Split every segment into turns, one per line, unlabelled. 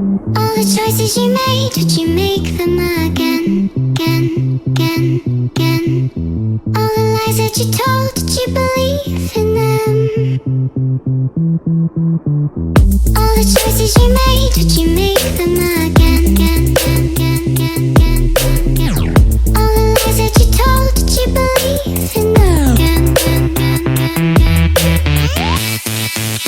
All the choices you made, would you make them again, again, again, again? All the lies that you told, did you believe in them? All the choices you made, would you make them again, again, again, again, again, again? All the lies that you told, did you believe in them? Again, again, again, again, again.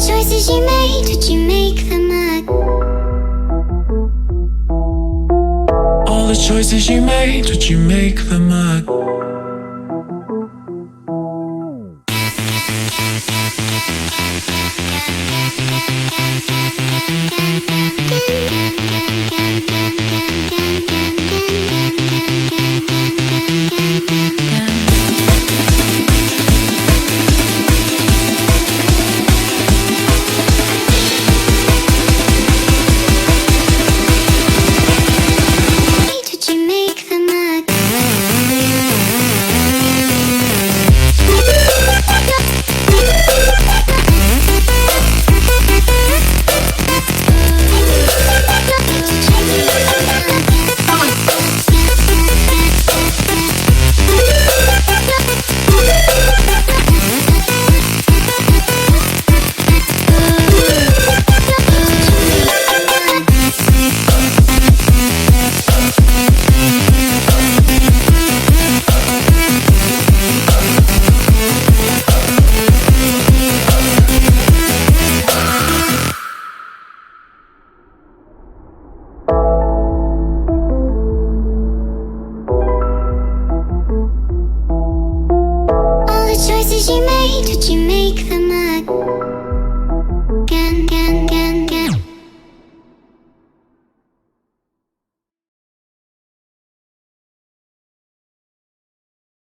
Choices you made, would you make them again?
All the choices you made, would you make them again?